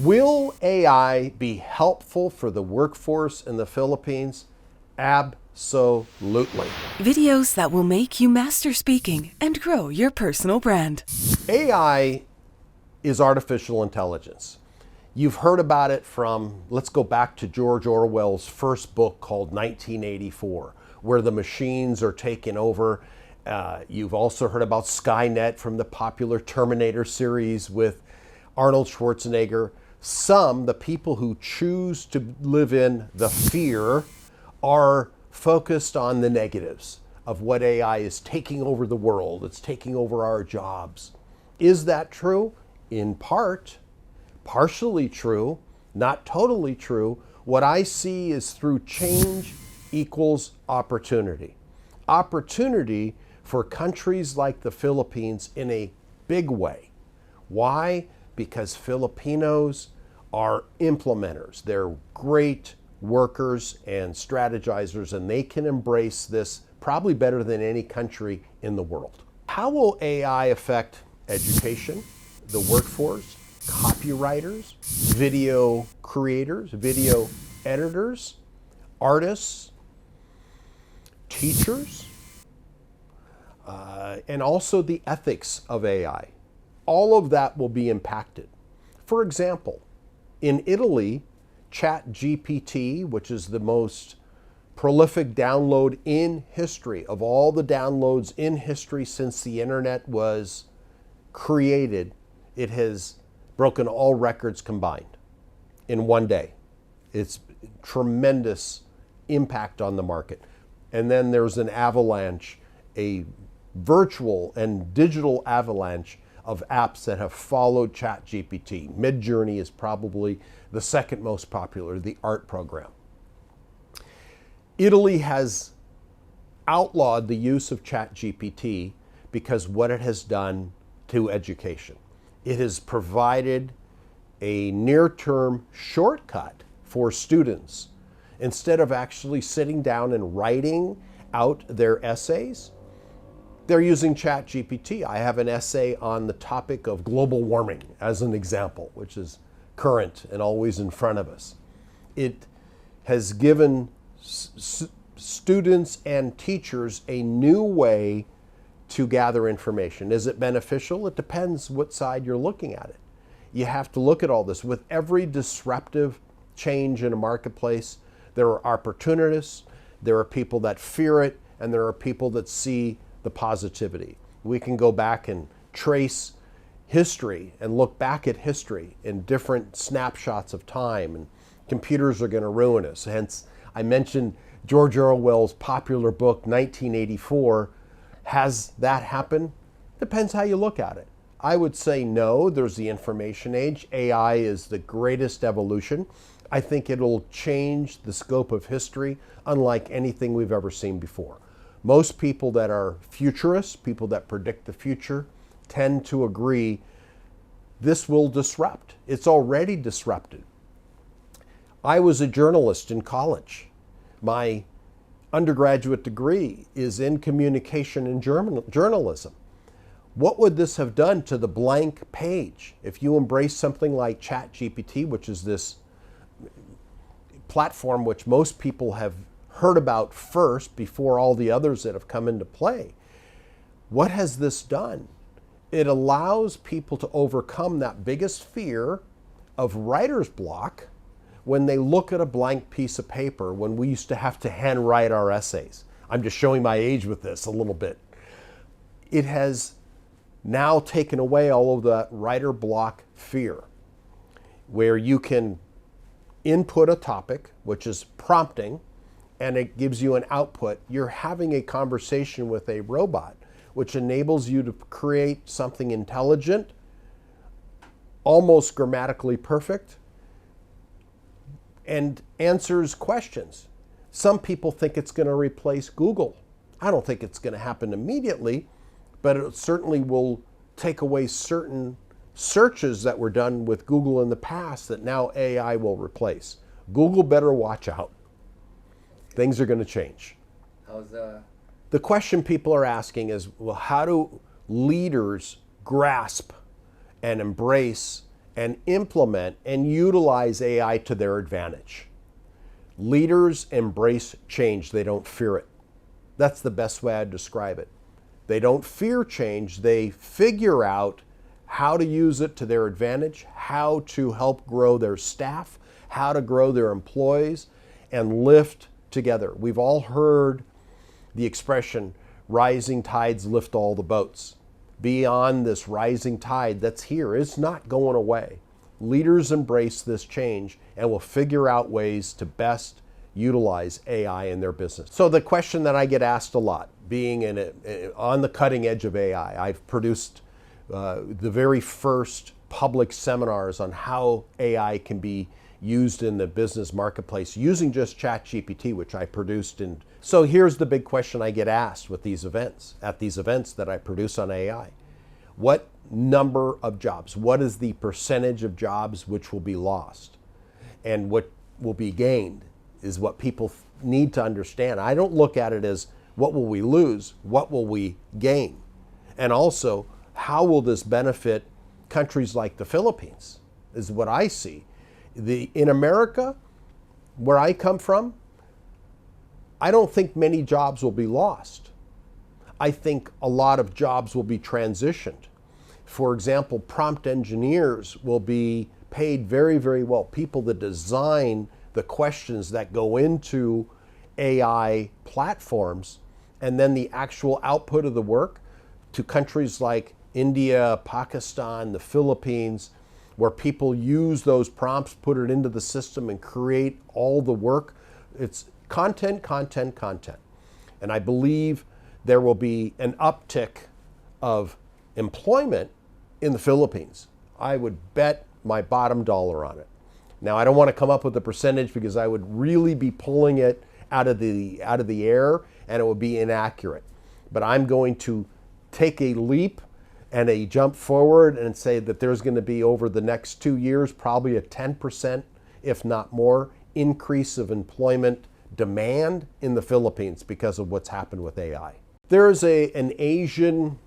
Will AI be helpful for the workforce in the Philippines? Absolutely. Videos that will make you master speaking and grow your personal brand. AI is artificial intelligence. You've heard about it from, let's go back to George Orwell's first book called 1984, where the machines are taking over. You've also heard about Skynet from the popular Terminator series with Arnold Schwarzenegger. The people who choose to live in the fear, are focused on the negatives of what AI is taking over the world. It's taking over our jobs. Is that true? In part. Partially true, not totally true. What I see is through change equals opportunity. Opportunity for countries like the Philippines in a big way. Why? Because Filipinos are implementers. They're great workers and strategizers, and they can embrace this probably better than any country in the world. How will AI affect education, the workforce, copywriters, video creators, video editors, artists, teachers, and also the ethics of AI? All of that will be impacted. For example, in Italy, ChatGPT, which is the most prolific download in history, of all the downloads in history since the internet was created, it has broken all records combined in one day. It's tremendous impact on the market. And then there's an avalanche, a virtual and digital avalanche of apps that have followed ChatGPT. Midjourney is probably the second most popular, the art program. Italy has outlawed the use of ChatGPT because what it has done to education. It has provided a near-term shortcut for students. Instead of actually sitting down and writing out their essays, they're using ChatGPT. I have an essay on the topic of global warming as an example, which is current and always in front of us. It has given students and teachers a new way to gather information. Is it beneficial? It depends what side you're looking at it. You have to look at all this. With every disruptive change in a marketplace, there are opportunists, there are people that fear it, and there are people that see the positivity. We can go back and trace history and look back at history in different snapshots of time, and computers are going to ruin us. Hence, I mentioned George Orwell's popular book, 1984. Has that happened? Depends how you look at it. I would say no, there's the information age. AI is the greatest evolution. I think it'll change the scope of history unlike anything we've ever seen before. Most people that are futurists, people that predict the future, tend to agree this will disrupt. It's already disrupted. I was a journalist in college. My undergraduate degree is in communication and journalism. What would this have done to the blank page if you embrace something like ChatGPT, which is this platform which most people have heard about first before all the others that have come into play? What has this done? It allows people to overcome that biggest fear of writer's block when they look at a blank piece of paper when we used to have to handwrite our essays. I'm just showing my age with this a little bit. It has now taken away all of the writer block fear, where you can input a topic, which is prompting, and it gives you an output. You're having a conversation with a robot, which enables you to create something intelligent, almost grammatically perfect, and answers questions. Some people think it's going to replace Google. I don't think it's going to happen immediately, but it certainly will take away certain searches that were done with Google in the past that now AI will replace. Google better watch out. Things are going to change. The question people are asking is, well, how do leaders grasp and embrace and implement and utilize AI to their advantage. Leaders embrace change, they don't fear it. That's the best way I'd describe it. They don't fear change, they figure out how to use it to their advantage, how to help grow their staff, how to grow their employees, and lift together. We've all heard the expression, rising tides lift all the boats. Beyond this rising tide that's here, it's not going away. Leaders embrace this change and will figure out ways to best utilize AI in their business. So the question that I get asked a lot, being on the cutting edge of AI, I've produced the very first public seminars on how AI can be used in the business marketplace using just ChatGPT, which I produced. And so here's the big question I get asked with these events, at these events that I produce on AI. What number of jobs? What is the percentage of jobs which will be lost? And what will be gained is what people need to understand. I don't look at it as what will we lose, what will we gain? And also, how will this benefit countries like the Philippines, is what I see. In America, where I come from, I don't think many jobs will be lost. I think a lot of jobs will be transitioned. For example, prompt engineers will be paid very, very well. People that design the questions that go into AI platforms, and then the actual output of the work to countries like India, Pakistan, the Philippines, where people use those prompts, put it into the system and create all the work. It's content, content, content. And I believe there will be an uptick of employment in the Philippines. I would bet my bottom dollar on it. Now, I don't want to come up with a percentage because I would really be pulling it out of the air and it would be inaccurate. But I'm going to take a leap and a jump forward and say that there's going to be, over the next 2 years, probably a 10%, if not more, increase of employment demand in the Philippines because of what's happened with AI. There's an Asian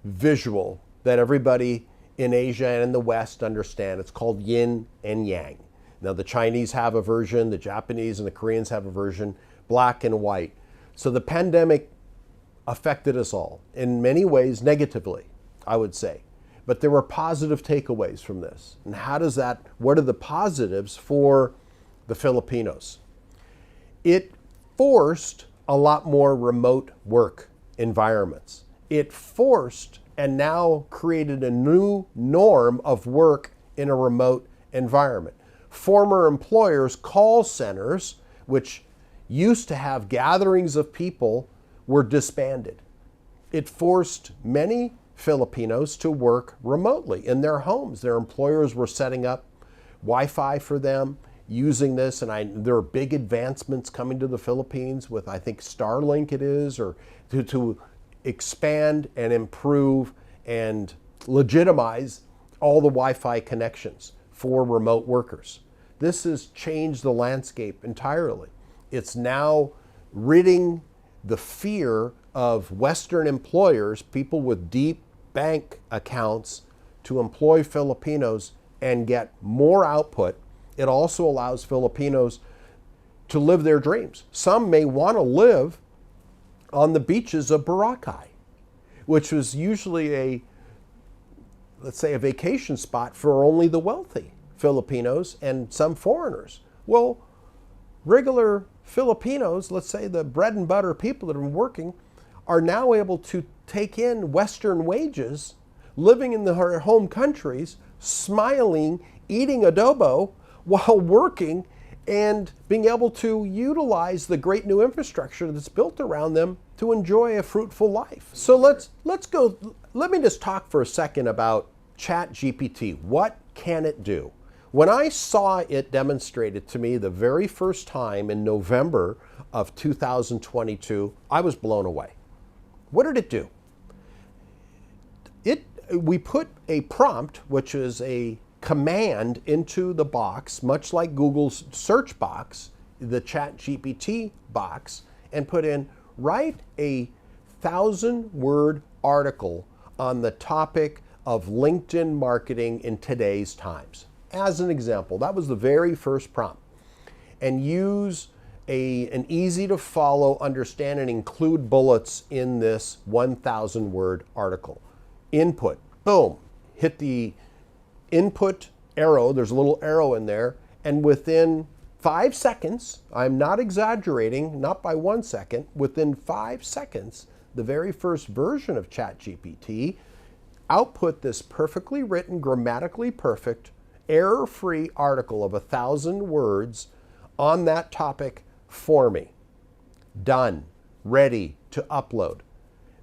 visual that everybody in Asia and in the West understand. It's called yin and yang. Now, the Chinese have a version, the Japanese and the Koreans have a version, black and white. So the pandemic affected us all in many ways negatively, I would say. But there were positive takeaways from this. And what are the positives for the Filipinos? It forced a lot more remote work environments. It forced and now created a new norm of work in a remote environment. Former employers' call centers, which used to have gatherings of people, were disbanded. It forced many Filipinos to work remotely in their homes. Their employers were setting up Wi-Fi for them, using this, and there are big advancements coming to the Philippines with, I think, Starlink it is, or to expand and improve and legitimize all the Wi-Fi connections for remote workers. This has changed the landscape entirely. It's now ridding the fear of Western employers, people with deep bank accounts, to employ Filipinos and get more output. It also allows Filipinos to live their dreams. Some may want to live on the beaches of Boracay, which was usually let's say a vacation spot for only the wealthy Filipinos and some foreigners. Well, regular Filipinos, let's say the bread and butter people that are working, are now able to take in Western wages, living in their home countries, smiling, eating adobo while working, and being able to utilize the great new infrastructure that's built around them to enjoy a fruitful life. So let me just talk for a second about ChatGPT. What can it do? When I saw it demonstrated to me the very first time in November of 2022, I was blown away. What did it do? We put a prompt, which is a command, into the box, much like Google's search box, the ChatGPT box, and put in, write a 1,000-word article on the topic of LinkedIn marketing in today's times. As an example, that was the very first prompt. And use an easy to follow, understand, and include bullets in this 1,000 word article. Input, boom, hit the input arrow, there's a little arrow in there, and within 5 seconds, I'm not exaggerating, not by 1 second, within 5 seconds, the very first version of ChatGPT output this perfectly written, grammatically perfect, error-free article of 1,000 words on that topic for me. Done, ready to upload.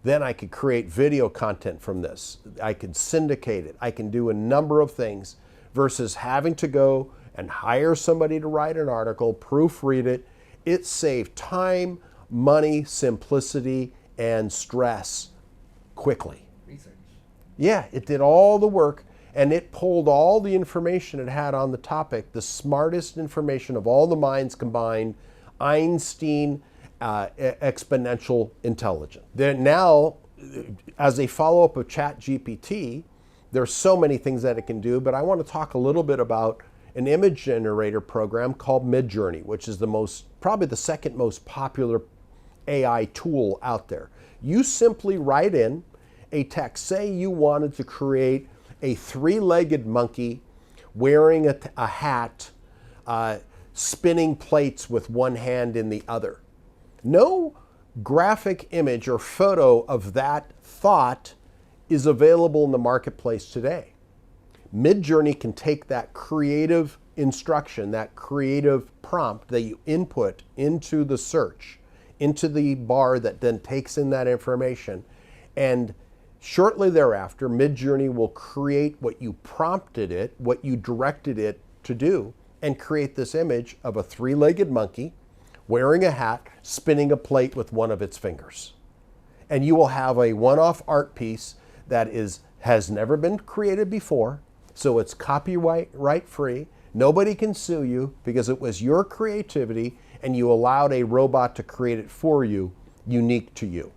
Then I could create video content from this. I could syndicate it. I can do a number of things versus having to go and hire somebody to write an article, proofread it. It saved time, money, simplicity, and stress quickly. Research. Yeah, it did all the work, and it pulled all the information it had on the topic, the smartest information of all the minds combined, Einstein exponential intelligence. Now, as a follow-up of ChatGPT, there's so many things that it can do, but I want to talk a little bit about an image generator program called Midjourney, which is probably the second most popular AI tool out there. You simply write in a text. Say you wanted to create a three-legged monkey wearing a hat, spinning plates with one hand in the other. No graphic image or photo of that thought is available in the marketplace today. Midjourney can take that creative instruction, that creative prompt that you input into the search, into the bar that then takes in that information, and shortly thereafter, Midjourney will create what you prompted it, what you directed it to do, and create this image of a three-legged monkey wearing a hat, spinning a plate with one of its fingers. And you will have a one-off art piece that has never been created before, so it's copyright free. Nobody can sue you because it was your creativity and you allowed a robot to create it for you, unique to you.